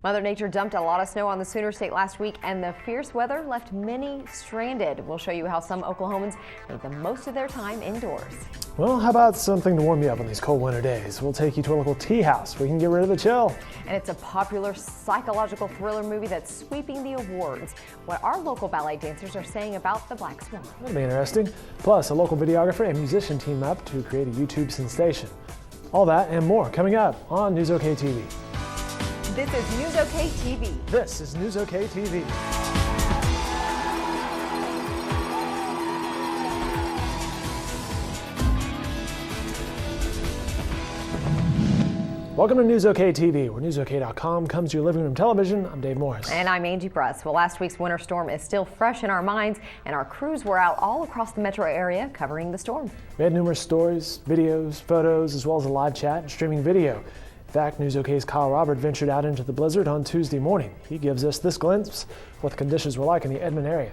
Mother Nature dumped a lot of snow on the Sooner State last week, and the fierce weather left many stranded. We'll show you how some Oklahomans made the most of their time indoors. Well, how about something to warm you up on these cold winter days? We'll take you to a local tea house where you can get rid of the chill. And it's a popular psychological thriller movie that's sweeping the awards. What our local ballet dancers are saying about the Black Swan. That'll be interesting. Plus, a local videographer and musician team up to create a YouTube sensation. All that and more coming up on News OK TV. This is News OK TV. This is News OK TV. Welcome to News OK TV, where NewsOK.com comes to your living room television. I'm Dave Morris. And I'm Angie Press. Well, last week's winter storm is still fresh in our minds, and our crews were out all across the metro area covering the storm. We had numerous stories, videos, photos, as well as a live chat and streaming video. In fact, News OK's Kyle Robert ventured out into the blizzard on Tuesday morning. He gives us this glimpse of what the conditions were like in the Edmond area.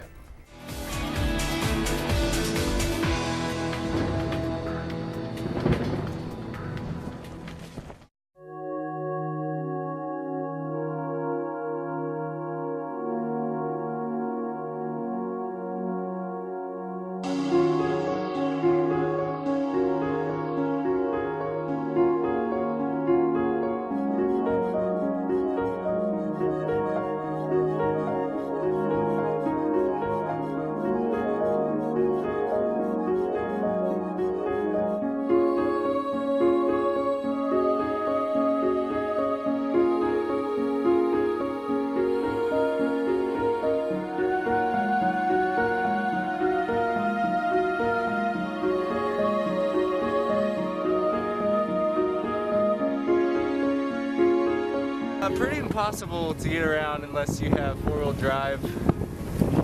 Pretty impossible to get around unless you have four-wheel drive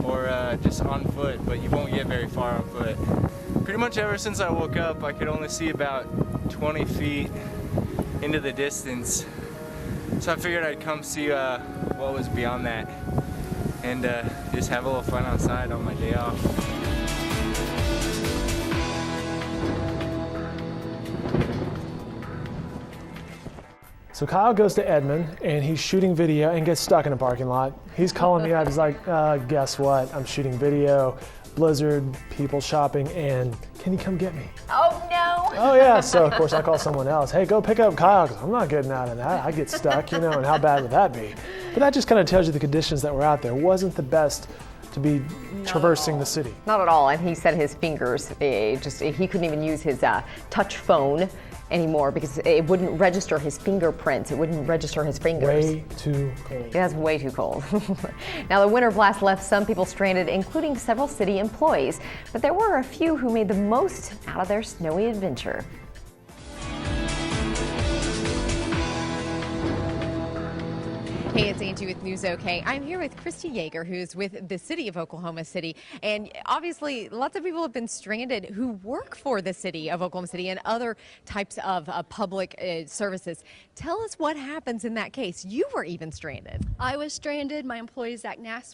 or just on foot, but you won't get very far on foot. Pretty much ever since I woke up, I could only see about 20 feet into the distance. So I figured I'd come see what was beyond that and just have a little fun outside on my day off. So Kyle goes to Edmond and he's shooting video and gets stuck in a parking lot. He's calling me out. He's like, guess what? I'm shooting video, blizzard, people shopping, and can you come get me? Oh no! Oh yeah, so of course I call someone else. Hey, go pick up Kyle, because I'm not getting out of that. I get stuck, you know, and how bad would that be? But that just kind of tells you the conditions that were out there. It wasn't the best to be traversing the city. Not at all, and he said his fingers, he couldn't even use his touch phone anymore because it wouldn't register his fingerprints. It wouldn't register his fingers. Way too cold. Yeah, that's way too cold. Now, the winter blast left some people stranded, including several city employees, but there were a few who made the most out of their snowy adventure. Hey, it's Angie with News OK. I'm here with Christy Yeager, who's with the city of Oklahoma City. And obviously, lots of people have been stranded who work for the city of Oklahoma City and other types of public services. Tell us what happens in that case. You were even stranded. I was stranded. My employee, Zach Nash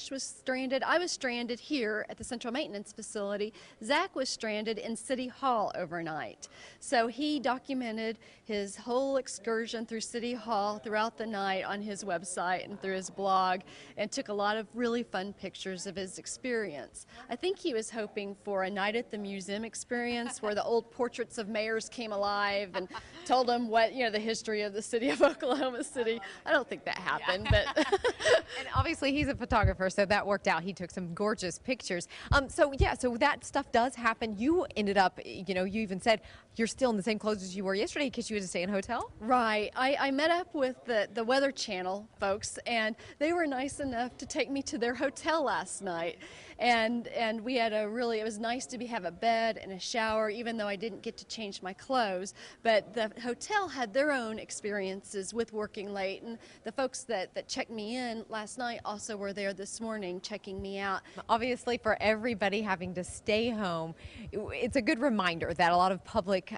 was stranded. I was stranded here at the Central Maintenance Facility. Zach was stranded in City Hall overnight. So he documented his whole excursion through City Hall throughout the night on his website and through his blog, and took a lot of really fun pictures of his experience. I think he was hoping for a night at the museum experience where the old portraits of mayors came alive and told him what, you know, the history of the city of Oklahoma City. I don't think that happened, but and obviously he's a photographer, so that worked out. He took some gorgeous pictures. So that stuff does happen. You ended up, you know, you even said you're still in the same clothes as you were yesterday because you had to stay in a hotel. Right. I met up with the Weather Channel folks, and they were nice enough to take me to their hotel last night. And we had it was nice to have a bed and a shower, even though I didn't get to change my clothes. But the hotel had their own experiences with working late, and the folks that checked me in last night also were there this morning checking me out. Obviously, for everybody having to stay home, it's a good reminder that a lot of public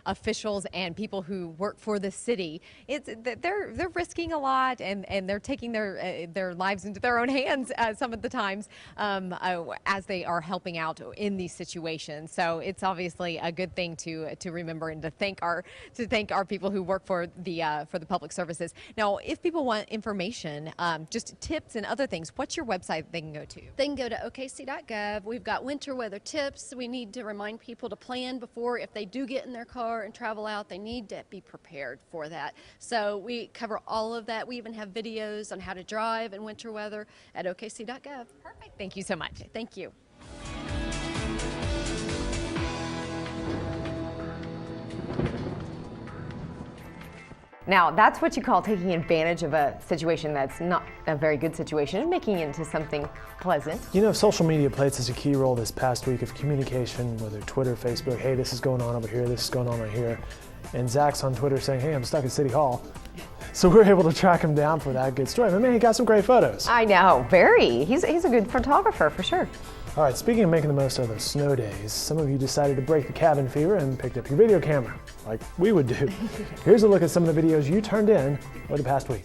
officials and people who work for the city, they're risking a lot lot, and they're taking their lives into their own hands some of the times as they are helping out in these situations. So it's obviously a good thing to remember and to thank our people who work for the public services. Now, if people want information, just tips and other things, what's your website they can go to? They can go to okc.gov. We've got winter weather tips. We need to remind people to plan before, if they do get in their car and travel out, they need to be prepared for that. So we cover all of that. We even have videos on how to drive in winter weather at okc.gov. Perfect. Thank you so much. Thank you. Now, that's what you call taking advantage of a situation that's not a very good situation and making it into something pleasant. You know, social media played such a key role this past week of communication, whether Twitter, Facebook, hey, this is going on over here, this is going on right here. And Zach's on Twitter saying, hey, I'm stuck at City Hall. So we're able to track him down for that good story. But man, he got some great photos. I know, very. He's a good photographer for sure. All right, speaking of making the most of those snow days, some of you decided to break the cabin fever and picked up your video camera, like we would do. Here's a look at some of the videos you turned in over the past week.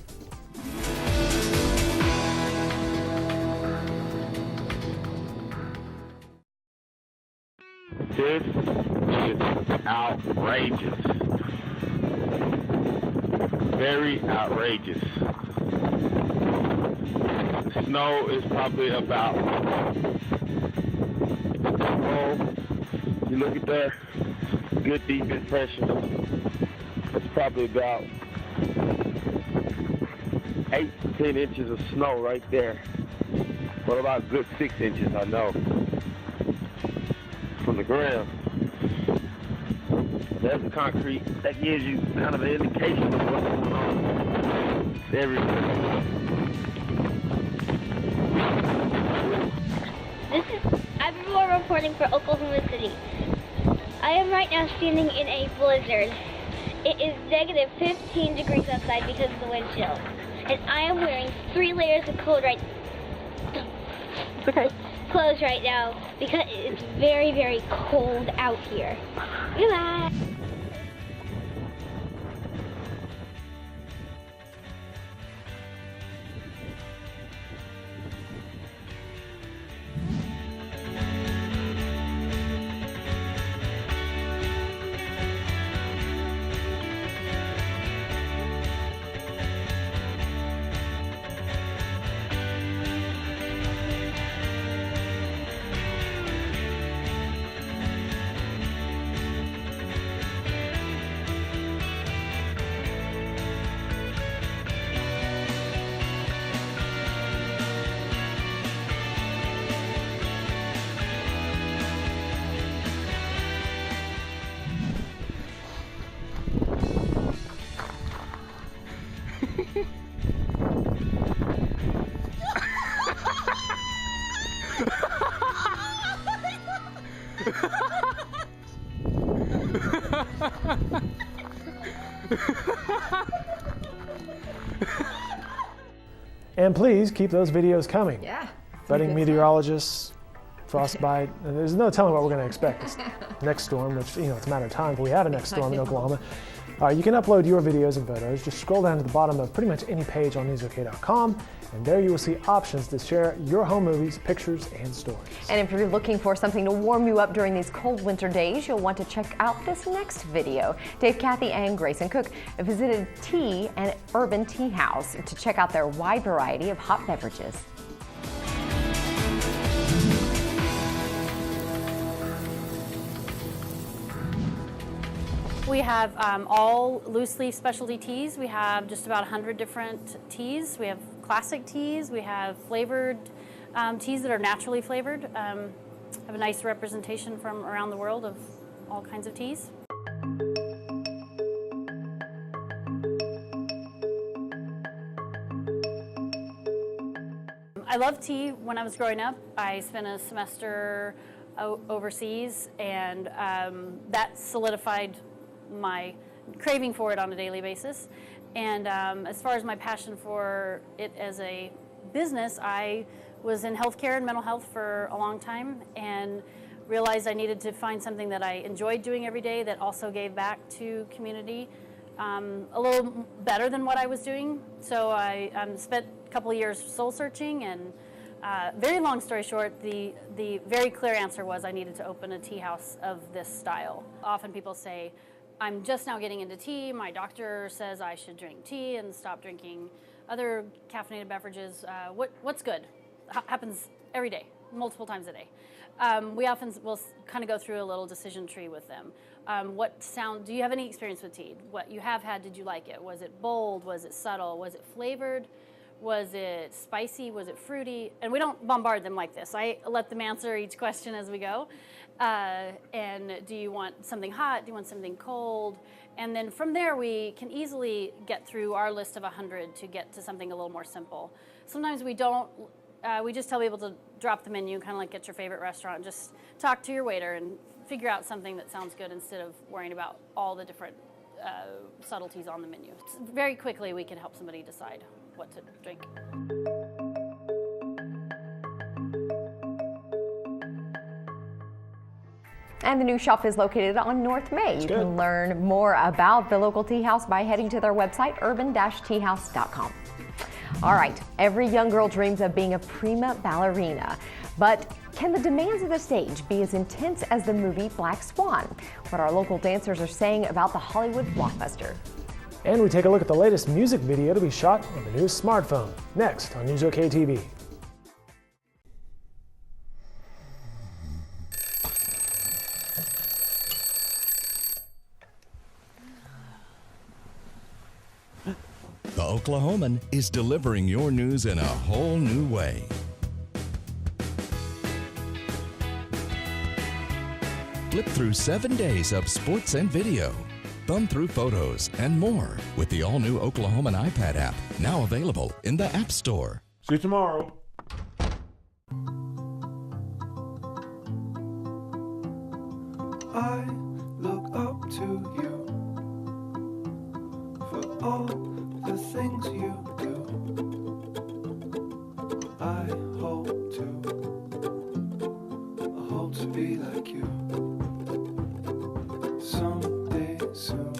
This is outrageous. Very outrageous. The snow is probably about, you look at that, good deep impression. It's probably about 8 to 10 inches of snow right there. Well, about a good 6 inches, I know, from the ground. There's the concrete. That gives you kind of an indication of what's going on everywhere. This is Abigail reporting for Oklahoma City. I am right now standing in a blizzard. It is negative 15 degrees outside because of the wind chill. And I am wearing 3 layers of clothes right now because it is very, very cold out here. Goodbye. And please keep those videos coming. Yeah. Budding meteorologists, frostbite. And there's no telling what we're going to expect this next storm, which, you know, it's a matter of time if we have a next storm in Oklahoma. You can upload your videos and photos. Just scroll down to the bottom of pretty much any page on newsok.com, and there you will see options to share your home movies, pictures, and stories. And if you're looking for something to warm you up during these cold winter days, you'll want to check out this next video. Dave, Kathy, and Grayson Cook visited Tea and Urban Tea House to check out their wide variety of hot beverages. We have all loose leaf specialty teas. We have just about 100 different teas. We have classic teas. We have flavored teas that are naturally flavored. Have a nice representation from around the world of all kinds of teas. I loved tea when I was growing up. I spent a semester overseas, and that solidified my craving for it on a daily basis. And as far as my passion for it as a business, I was in healthcare and mental health for a long time and realized I needed to find something that I enjoyed doing every day that also gave back to community. a little better than what I was doing. So I spent a couple of years soul searching, and very long story short, the very clear answer was I needed to open a tea house of this style. Often people say, I'm just now getting into tea. My doctor says I should drink tea and stop drinking other caffeinated beverages. What's good? Happens every day, multiple times a day. We often will kind of go through a little decision tree with them. Do you have any experience with tea? What you have had, did you like it? Was it bold? Was it subtle? Was it flavored? Was it spicy? Was it fruity? And we don't bombard them like this. I let them answer each question as we go. And do you want something hot? Do you want something cold? And then from there, we can easily get through our list of 100 to get to something a little more simple. Sometimes we don't. We just tell people to drop the menu, kind of like at your favorite restaurant, and just talk to your waiter and figure out something that sounds good instead of worrying about all the different subtleties on the menu. Very quickly, we can help somebody decide what to drink. And the new shop is located on North May. You can learn more about the local tea house by heading to their website, urban-teahouse.com. All right, every young girl dreams of being a prima ballerina, but can the demands of the stage be as intense as the movie Black Swan? What our local dancers are saying about the Hollywood blockbuster. And we take a look at the latest music video to be shot on the new smartphone. Next on News OK TV. The Oklahoman is delivering your news in a whole new way. Flip through 7 days of sports and video. Thumb through photos and more with the all-new Oklahoman iPad app, now available in the App Store. See you tomorrow. I look up to you for all the things you do. I hope to be like you someday soon.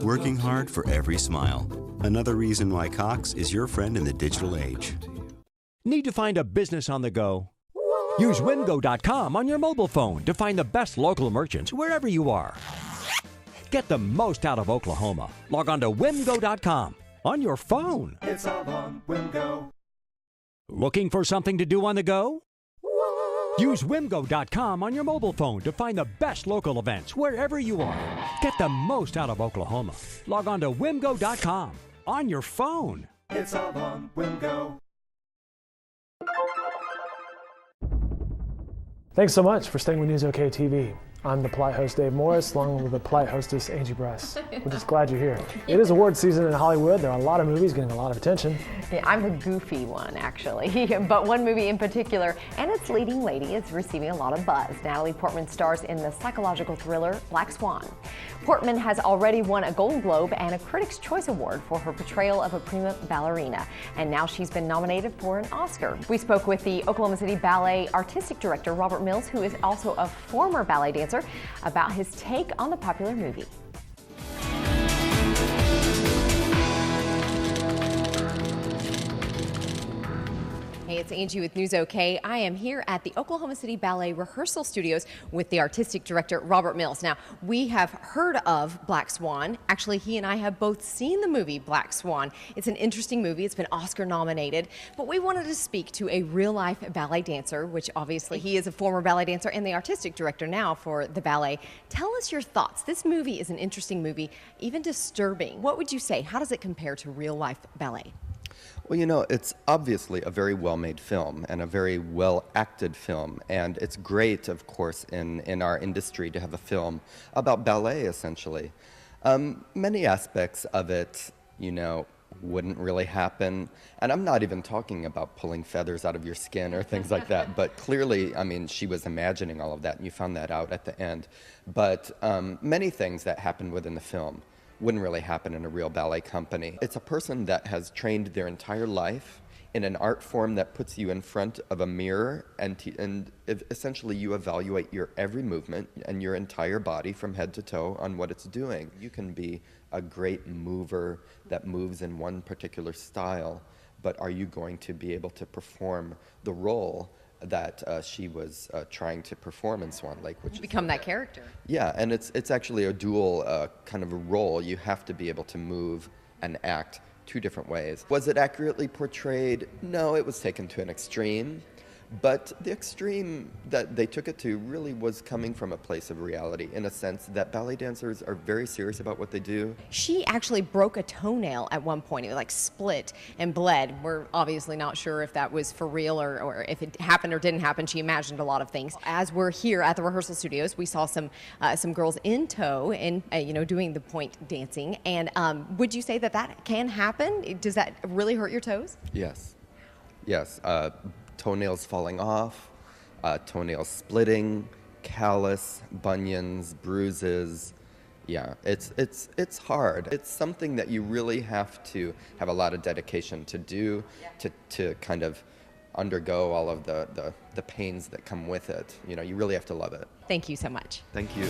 Working hard for every smile. Another reason why Cox is your friend in the digital age. Need to find a business on the go? Use Wimgo.com on your mobile phone to find the best local merchants wherever you are. Get the most out of Oklahoma. Log on to Wimgo.com on your phone. It's all on Wimgo. Looking for something to do on the go? Use Wimgo.com on your mobile phone to find the best local events wherever you are. Get the most out of Oklahoma. Log on to Wimgo.com on your phone. It's all on Wimgo. Thanks so much for staying with News OK TV. I'm the polite host, Dave Morris, along with the polite hostess, Angie Bress. We're just glad you're here. It is award season in Hollywood. There are a lot of movies getting a lot of attention. Yeah, I'm the goofy one, actually. But one movie in particular, and its leading lady, is receiving a lot of buzz. Natalie Portman stars in the psychological thriller Black Swan. Portman has already won a Golden Globe and a Critics' Choice Award for her portrayal of a prima ballerina, and now she's been nominated for an Oscar. We spoke with the Oklahoma City Ballet Artistic Director, Robert Mills, who is also a former ballet dancer, about his take on the popular movie. Hey, it's Angie with News OK. I am here at the Oklahoma City Ballet Rehearsal Studios with the artistic director, Robert Mills. Now, we have heard of Black Swan. Actually, he and I have both seen the movie Black Swan. It's an interesting movie. It's been Oscar nominated. But we wanted to speak to a real-life ballet dancer, which obviously he is a former ballet dancer and the artistic director now for the ballet. Tell us your thoughts. This movie is an interesting movie, even disturbing. What would you say? How does it compare to real-life ballet? Well, you know, it's obviously a very well-made film and a very well-acted film, and it's great, of course, in our industry to have a film about ballet, essentially. Many aspects of it, you know, wouldn't really happen, and I'm not even talking about pulling feathers out of your skin or things like that, but clearly, I mean, she was imagining all of that, and you found that out at the end. But many things that happened within the film wouldn't really happen in a real ballet company. It's a person that has trained their entire life in an art form that puts you in front of a mirror and essentially you evaluate your every movement and your entire body from head to toe on what it's doing. You can be a great mover that moves in one particular style, but are you going to be able to perform the role that she was trying to perform in Swan Lake? Which become that character. Yeah, and it's actually a dual kind of a role. You have to be able to move and act two different ways. Was it accurately portrayed? No, it was taken to an extreme. But the extreme that they took it to really was coming from a place of reality, in a sense that ballet dancers are very serious about what they do. She actually broke a toenail at one point. It like split and bled. We're obviously not sure if that was for real or if it happened or didn't happen. She imagined a lot of things. As we're here at the rehearsal studios, we saw some girls in tow and doing the point dancing. And would you say that that can happen? Does that really hurt your toes? Yes. Yes. Toenails falling off, toenails splitting, callus, bunions, bruises. Yeah, it's hard. It's something that you really have to have a lot of dedication to do, to kind of undergo all of the pains that come with it. You really have to love it. Thank you so much. Thank you.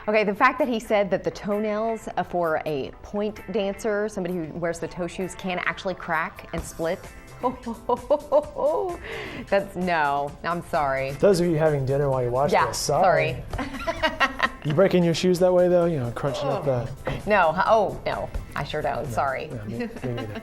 Okay, the fact that he said that the toenails for a point dancer, somebody who wears the toe shoes, can actually crack and split. That's no, I'm sorry. Those of you having dinner while you watch this, sorry. You breaking your shoes that way though? Crunching up the... No, no, I sure don't, sorry. Yeah, me neither.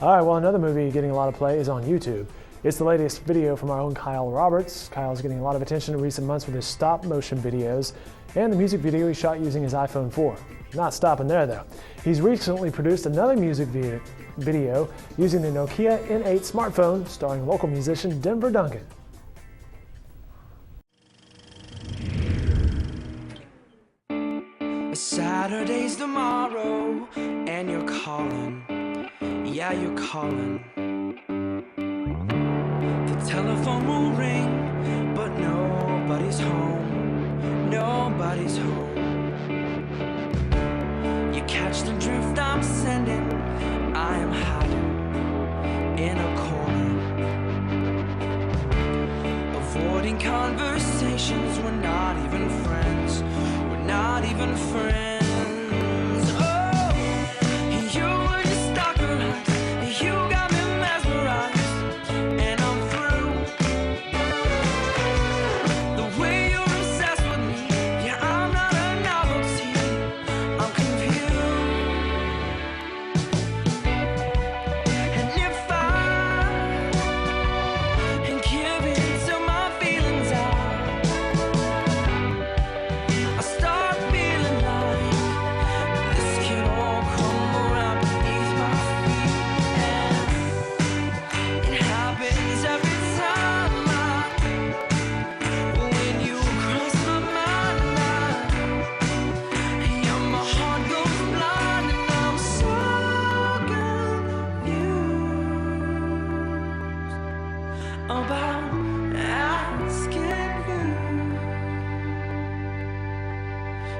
All right, well, another movie getting a lot of play is on YouTube. It's the latest video from our own Kyle Roberts. Kyle's getting a lot of attention in recent months with his stop motion videos and the music video he shot using his iPhone 4. Not stopping there though. He's recently produced another music video using the Nokia N8 smartphone starring local musician Denver Duncan. Saturday's tomorrow and you're calling. Yeah, you're calling. The telephone will ring, but nobody's home. Nobody's home. You catch the drift I'm sending. I am hiding in a corner, avoiding conversations. We're not even friends. We're not even friends.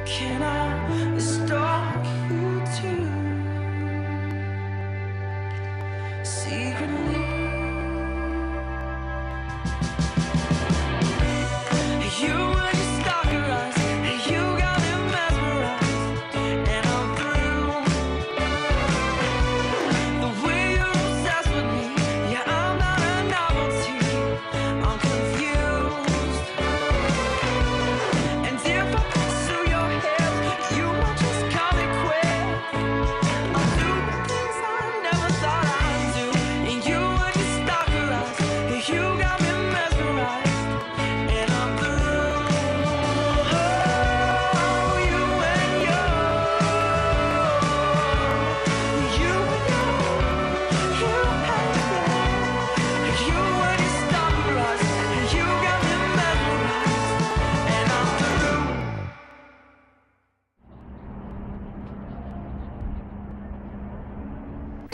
Can I stalk you too? Secretly. You were just stalker eyes, and you got me mesmerized, and I'm through. The way you're obsessed with me, yeah, I'm not a novelty, I'm confused. And if I pursue your head, you might just call it quits.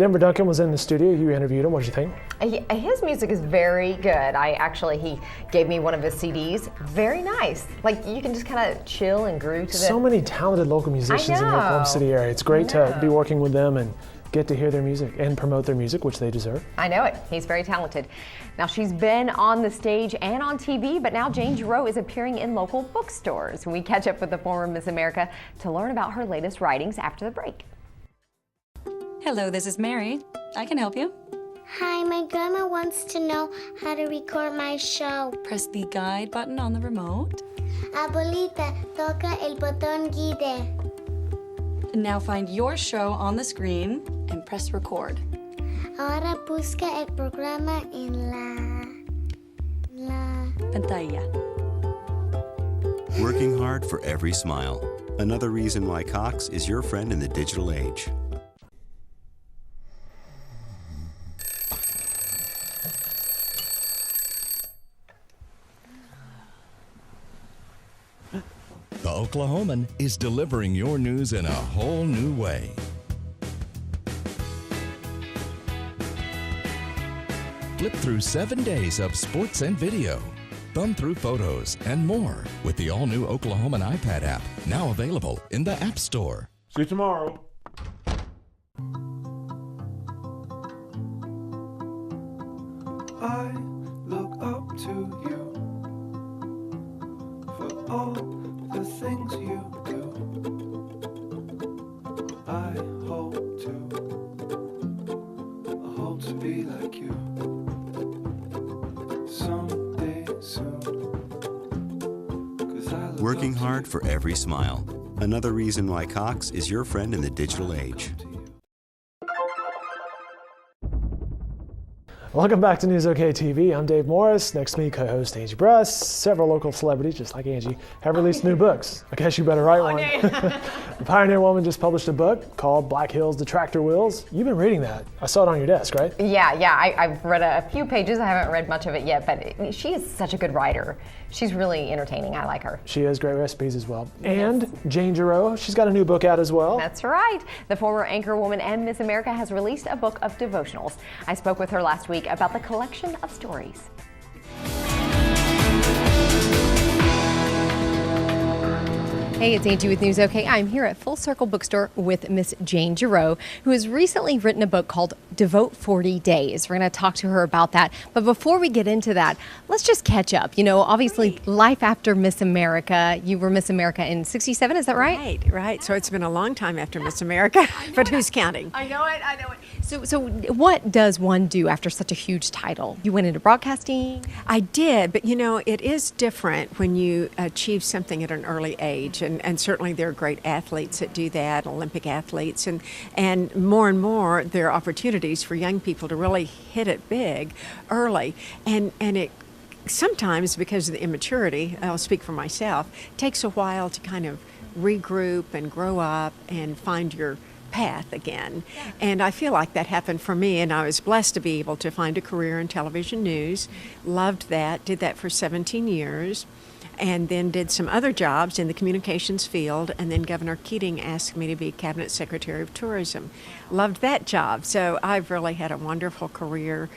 Denver Duncan was in the studio. You interviewed him. What did you think? His music is very good. He gave me one of his CDs. Very nice. Like, you can just kind of chill and groove to So many talented local musicians in the Oklahoma City area. It's great to be working with them and get to hear their music and promote their music, which they deserve. I know it. He's very talented. Now, she's been on the stage and on TV, but now Jane Giroux is appearing in local bookstores. We catch up with the former Miss America to learn about her latest writings after the break. Hello, this is Mary. I can help you. Hi, my grandma wants to know how to record my show. Press the guide button on the remote. Abuelita, toca el botón guide. Now find your show on the screen and press record. Ahora busca el programa en la pantalla. Working hard for every smile. Another reason why Cox is your friend in the digital age. The Oklahoman is delivering your news in a whole new way. Flip through 7 days of sports and video. Thumb through photos and more with the all-new Oklahoman iPad app, now available in the App Store. See you tomorrow. I look up to you for all the things you do. I hope to be like you someday soon. 'Cause I look Working up to hard for every smile. Another reason why Cox is your friend in the digital age. Welcome back to News OK TV. I'm Dave Morris. Next to me, co-host Angie Bruss. Several local celebrities, just like Angie, have released new books. I guess you better write one. The Pioneer Woman just published a book called Black Hills to Tractor Wheels. You've been reading that. I saw it on your desk, right? Yeah. I've read a few pages. I haven't read much of it yet, but she is such a good writer. She's really entertaining. I like her. She has great recipes as well. And Jane Giroux, she's got a new book out as well. That's right. The former anchor woman and Miss America has released a book of devotionals. I spoke with her last week about the collection of stories. Hey, it's Angie with News OK. I'm here at Full Circle Bookstore with Miss Jane Giroux, who has recently written a book called Devote 40 Days. We're going to talk to her about that. But before we get into that, let's just catch up. You know, obviously, life after Miss America. You were Miss America in '67, is that right? Right. So it's been a long time after Miss America, but who's counting? I know it. So what does one do after such a huge title? You went into broadcasting? I did, but you know, it is different when you achieve something at an early age, and certainly there are great athletes that do that, Olympic athletes, and more there are opportunities for young people to really hit it big early, and it sometimes, because of the immaturity, I'll speak for myself, takes a while to kind of regroup and grow up and find your path again. And I feel like that happened for me, and I was blessed to be able to find a career in television news. Loved that, did that for 17 years, and then did some other jobs in the communications field, and then Governor Keating asked me to be Cabinet Secretary of Tourism. Loved that job. So I've really had a wonderful career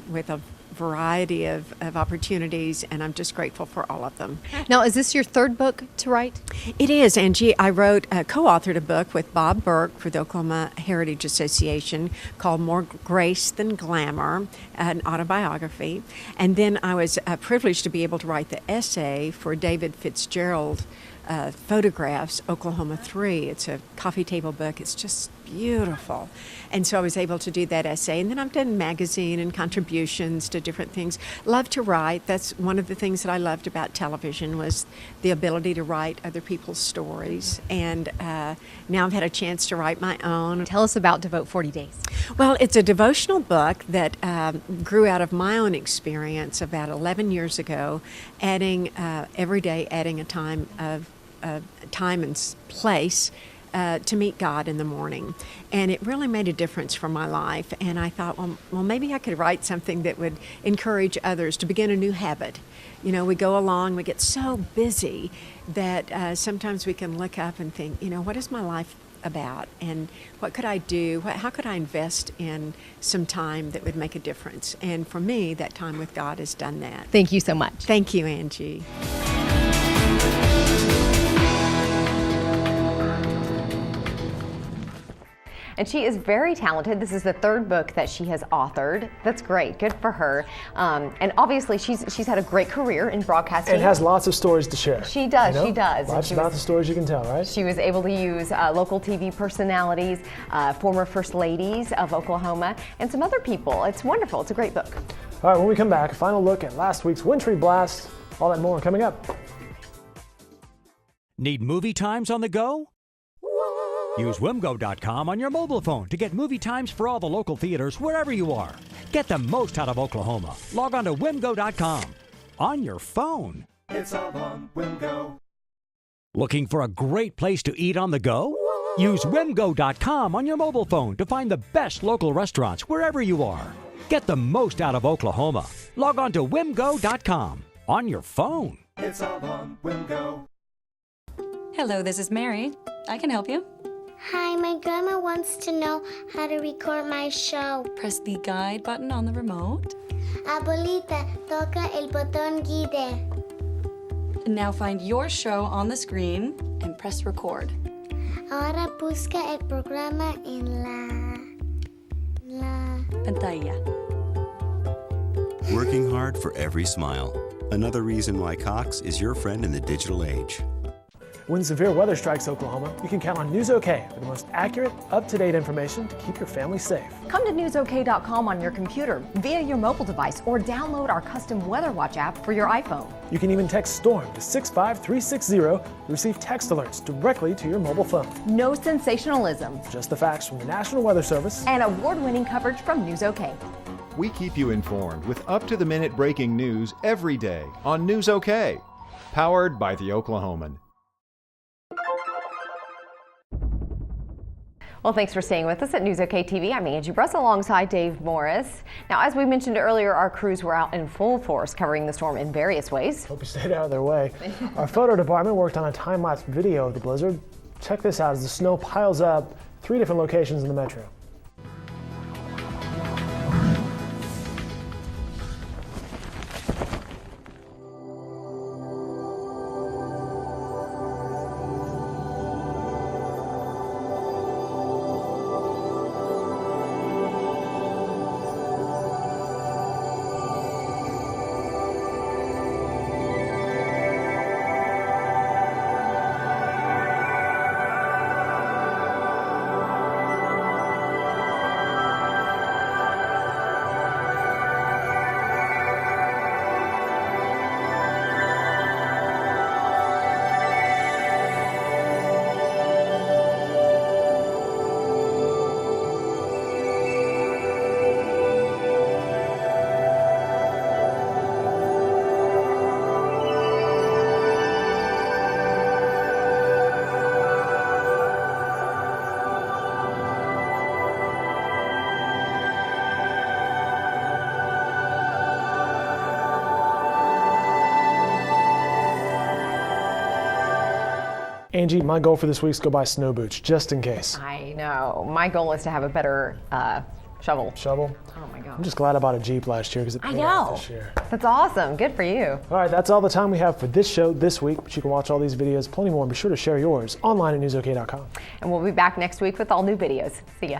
with a variety of opportunities, and I'm just grateful for all of them. Now, is this your third book to write? It is, Angie. I co-authored a book with Bob Burke for the Oklahoma Heritage Association called More Grace Than Glamour, an autobiography. And then I was privileged to be able to write the essay for David Fitzgerald Photographs, Oklahoma 3. It's a coffee table book. It's just beautiful. And so I was able to do that essay. And then I've done magazine and contributions to different things. Love to write. That's one of the things that I loved about television, was the ability to write other people's stories. And now I've had a chance to write my own. Tell us about Devote 40 Days. Well, it's a devotional book that grew out of my own experience about 11 years ago, adding every day, adding a time and place to meet God in the morning. And it really made a difference for my life. And I thought, well, maybe I could write something that would encourage others to begin a new habit. You know, we go along, we get so busy that sometimes we can look up and think, you know, what is my life about, and what could I do? How could I invest in some time that would make a difference? And for me, that time with God has done that. Thank you so much. Thank you, Angie. And she is very talented. This is the third book that she has authored. That's great. Good for her. And obviously, she's had a great career in broadcasting. And has lots of stories to share. She does. You know? She does. Lots about the stories you can tell, right? She was able to use local TV personalities, former first ladies of Oklahoma, and some other people. It's wonderful. It's a great book. All right, when we come back, a final look at last week's Wintry Blast. All that and more coming up. Need movie times on the go? Use Wimgo.com on your mobile phone to get movie times for all the local theaters wherever you are. Get the most out of Oklahoma. Log on to Wimgo.com on your phone. It's all on Wimgo. Looking for a great place to eat on the go? Use Wimgo.com on your mobile phone to find the best local restaurants wherever you are. Get the most out of Oklahoma. Log on to Wimgo.com on your phone. It's all on Wimgo. Hello, this is Mary. I can help you. Hi, my grandma wants to know how to record my show. Press the guide button on the remote. Abuelita, toca el botón guide. Now find your show on the screen and press record. Ahora busca el programa en la pantalla. Working hard for every smile. Another reason why Cox is your friend in the digital age. When severe weather strikes Oklahoma, you can count on News OK for the most accurate, up-to-date information to keep your family safe. Come to newsok.com on your computer, via your mobile device, or download our custom Weather Watch app for your iPhone. You can even text STORM to 65360 to receive text alerts directly to your mobile phone. No sensationalism. Just the facts from the National Weather Service. And award-winning coverage from News OK. We keep you informed with up-to-the-minute breaking news every day on News OK. Powered by The Oklahoman. Well, thanks for staying with us at News OK TV. I'm Angie Bruss alongside Dave Morris. Now, as we mentioned earlier, our crews were out in full force covering the storm in various ways. Hope you stayed out of their way. Our photo department worked on a time-lapse video of the blizzard. Check this out as the snow piles up 3 different locations in the metro. Angie, my goal for this week is to go buy snow boots, just in case. I know. My goal is to have a better shovel. Shovel? Oh my God. I'm just glad I bought a Jeep last year because it paid off this year. That's awesome. Good for you. All right, that's all the time we have for this show this week, but you can watch all these videos, plenty more, and be sure to share yours online at newsok.com. And we'll be back next week with all new videos. See ya.